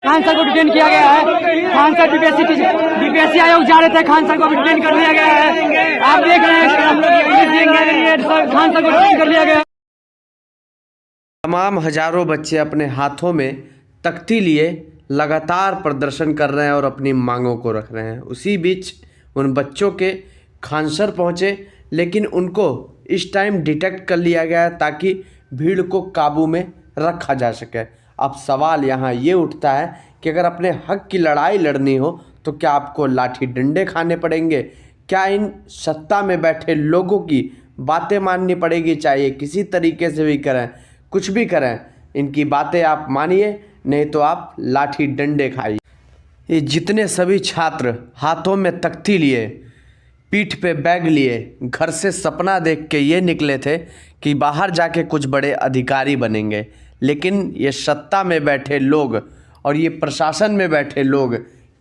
Khan sir को detain किया गया है। खान सर बीपीएससी आयोग जा रहे थे, खान सर को डिटेन कर लिया गया है। आप देख रहे हैं हम लोग खान सर को डिटेन कर लिया गया। तमाम हजारों बच्चे अपने हाथों में तख्ती लिए लगातार प्रदर्शन कर रहे हैं और अपनी मांगों को रख रहे हैं। उसी बीच उन बच्चों के खान सर पहुँचे, लेकिन उनको इस टाइम डिटेक्ट कर लिया गया है ताकि भीड़ को काबू में रखा जा सके। अब सवाल यहाँ ये उठता है कि अगर अपने हक की लड़ाई लड़नी हो तो क्या आपको लाठी डंडे खाने पड़ेंगे? क्या इन सत्ता में बैठे लोगों की बातें माननी पड़ेगी? चाहे किसी तरीके से भी करें, कुछ भी करें, इनकी बातें आप मानिए, नहीं तो आप लाठी डंडे खाइए। ये जितने सभी छात्र हाथों में तख्ती लिए, पीठ पे बैग लिए, घर से सपना देख के ये निकले थे कि बाहर जाके कुछ बड़े अधिकारी बनेंगे, लेकिन ये सत्ता में बैठे लोग और ये प्रशासन में बैठे लोग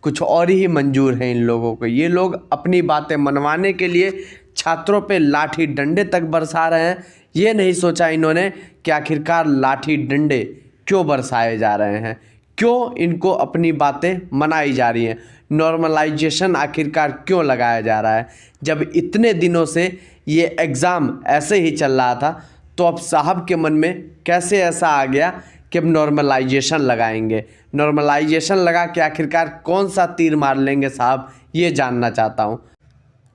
कुछ और ही मंजूर हैं इन लोगों को। ये लोग अपनी बातें मनवाने के लिए छात्रों पे लाठी डंडे तक बरसा रहे हैं। ये नहीं सोचा इन्होंने कि आखिरकार लाठी डंडे क्यों बरसाए जा रहे हैं, क्यों इनको अपनी बातें मनाई जा रही हैं, नॉर्मलाइजेशन आखिरकार क्यों लगाया जा रहा है। जब इतने दिनों से ये एग्ज़ाम ऐसे ही चल रहा था तो अब साहब के मन में कैसे ऐसा आ गया कि अब नॉर्मलाइजेशन लगाएंगे। नॉर्मलाइजेशन लगा के आखिरकार कौन सा तीर मार लेंगे साहब, ये जानना चाहता हूँ।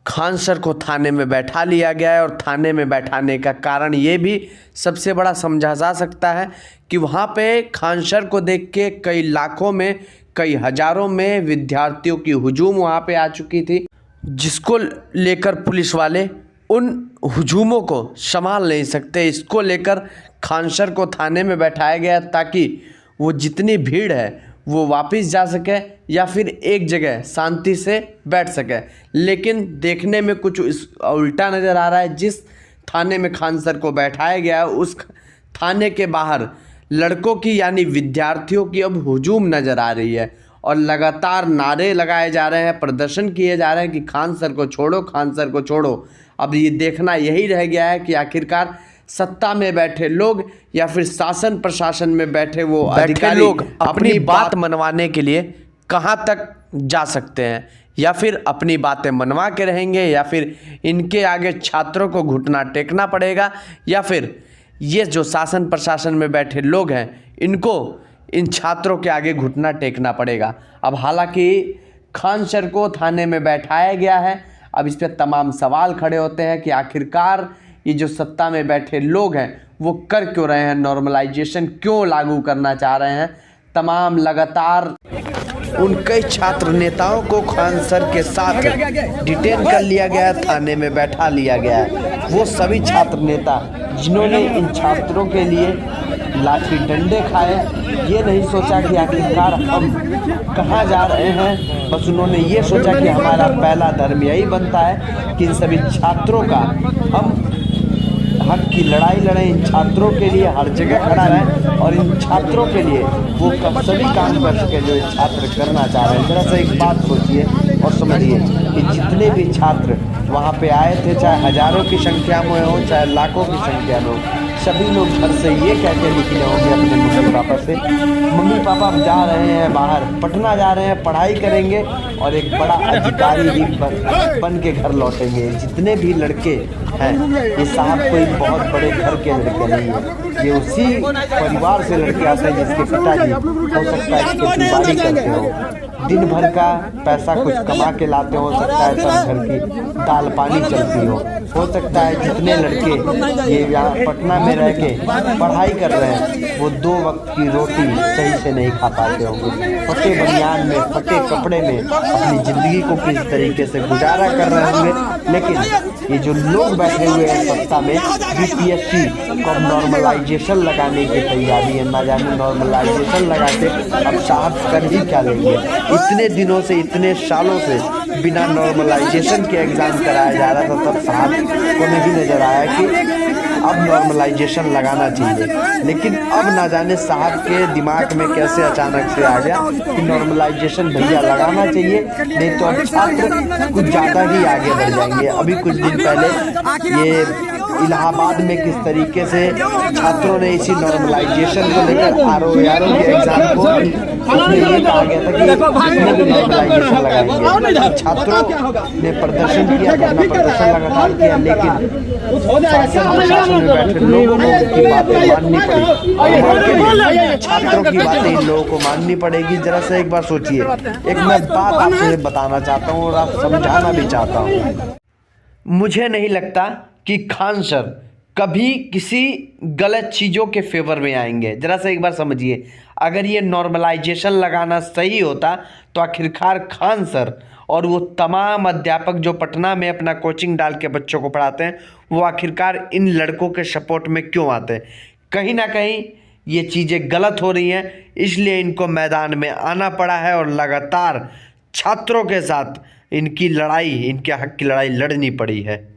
खान सर को थाने में बैठा लिया गया है और थाने में बैठाने का कारण ये भी सबसे बड़ा समझा जा सकता है कि वहाँ पे खान सर को देख के कई लाखों में, कई हज़ारों में विद्यार्थियों की हुजूम वहाँ पे आ चुकी थी, जिसको लेकर पुलिस वाले उन हुजूमों को संभाल नहीं सकते। इसको लेकर खान सर को थाने में बैठाया गया ताकि वो जितनी भीड़ है वो वापस जा सके या फिर एक जगह शांति से बैठ सके। लेकिन देखने में कुछ उल्टा नज़र आ रहा है। जिस थाने में खान सर को बैठाया गया है उस थाने के बाहर लड़कों की यानी विद्यार्थियों की अब हुजूम नज़र आ रही है और लगातार नारे लगाए जा रहे हैं, प्रदर्शन किए जा रहे हैं कि खान सर को छोड़ो, खान सर को छोड़ो। अब ये देखना यही रह गया है कि आखिरकार सत्ता में बैठे लोग या फिर शासन प्रशासन में बैठे वो अधिकारी लोग अपनी बात मनवाने के लिए कहाँ तक जा सकते हैं, या फिर अपनी बातें मनवा के रहेंगे, या फिर इनके आगे छात्रों को घुटना टेकना पड़ेगा, या फिर ये जो शासन प्रशासन में बैठे लोग हैं इनको इन छात्रों के आगे घुटना टेकना पड़ेगा। अब हालांकि खान सर को थाने में बैठाया गया है, अब इस पर तमाम सवाल खड़े होते हैं कि आखिरकार ये जो सत्ता में बैठे लोग हैं वो कर क्यों रहे हैं, नॉर्मलाइजेशन क्यों लागू करना चाह रहे हैं। तमाम लगातार उन कई छात्र नेताओं को खान सर के साथ डिटेन कर लिया गया, थाने में बैठा लिया गया है। वो सभी छात्र नेता जिन्होंने इन छात्रों के लिए लाठी डंडे खाए, ये नहीं सोचा कि आखिरकार हम कहाँ जा रहे हैं, बस उन्होंने ये सोचा कि हमारा पहला धर्म यही बनता है कि इन सभी छात्रों का हम हक की लड़ाई लड़ें, इन छात्रों के लिए हर जगह खड़ा रहें और इन छात्रों के लिए वो कब सभी काम कर सके जो छात्र करना चाह रहे हैं। जरा सा एक बात सोचिए और समझिए कि जितने भी छात्र वहाँ पे आए थे, चाहे हज़ारों की संख्या में हो, चाहे लाखों की संख्या में हो, सभी लोग घर से ये कह के निकले होंगे अपने मम्मी पापा से, मम्मी पापा हम जा रहे हैं बाहर, पटना जा रहे हैं, पढ़ाई करेंगे और एक बड़ा अधिकारी ही बन के घर लौटेंगे। जितने भी लड़के हैं ये साहब कोई बहुत बड़े घर के लड़के नहीं हैं, ये उसी परिवार से लड़के आते हैं जिसके पिताजी हो सकता है खेती बाड़ी करते हो, दिन भर का पैसा कुछ कमा के लाते हो सकता है, सब घर की दाल पानी चलती हो सकता है। जितने लड़के ये यहाँ पटना में रह के पढ़ाई कर रहे हैं वो 2 वक्त की रोटी सही से नहीं खा पाते होंगे, फटे बनियान में, फटे कपड़े में अपनी ज़िंदगी को किस तरीके से गुजारा कर रहे होंगे। लेकिन ये जो लोग बैठे हुए हैं सत्ता में, बीपीएससी को नॉर्मलाइजेशन लगाने की तैयारी है, ना जाने नॉर्मलाइजेशन लगा के अब साहब कर ही क्या लेंगे। इतने दिनों से, इतने सालों से बिना नॉर्मलाइजेशन के एग्ज़ाम कराया जा रहा था, तब साहब को नहीं नज़र आया कि अब नॉर्मलाइजेशन लगाना चाहिए। लेकिन अब ना जाने साहब के दिमाग में कैसे अचानक से आ गया कि नॉर्मलाइजेशन भैया लगाना चाहिए, नहीं तो अब छात्र कुछ ज़्यादा ही आगे बढ़ जाएंगे। अभी कुछ दिन पहले ये इलाहाबाद में किस तरीके से छात्रों ने इसी नॉर्मलाइजेशन को लेकर आरओ के एग्ज़ाम को ये कहा गया था कि नॉर्मलाइजेशन लगाएंगे। छात्रों ने प्रदर्शन किया, धरना प्रदर्शन लगातार किया, लेकिन शासन में बैठे लोगों को उनकी बातें माननी पड़ी। छात्रों की बातें इन लोगों को माननी पड़ेगी। जरा से एक बार सोचिए, एक मैं बात आपसे बताना चाहता हूँ और आप समझाना भी चाहता हूँ। मुझे नहीं लगता कि खान सर कभी किसी गलत चीज़ों के फेवर में आएंगे। ज़रा से एक बार समझिए, अगर ये नॉर्मलाइजेशन लगाना सही होता तो आखिरकार खान सर और वो तमाम अध्यापक जो पटना में अपना कोचिंग डाल के बच्चों को पढ़ाते हैं, वो आखिरकार इन लड़कों के सपोर्ट में क्यों आते हैं? कहीं ना कहीं ये चीज़ें गलत हो रही हैं, इसलिए इनको मैदान में आना पड़ा है और लगातार छात्रों के साथ इनकी लड़ाई, इनके हक की लड़ाई लड़नी पड़ी है।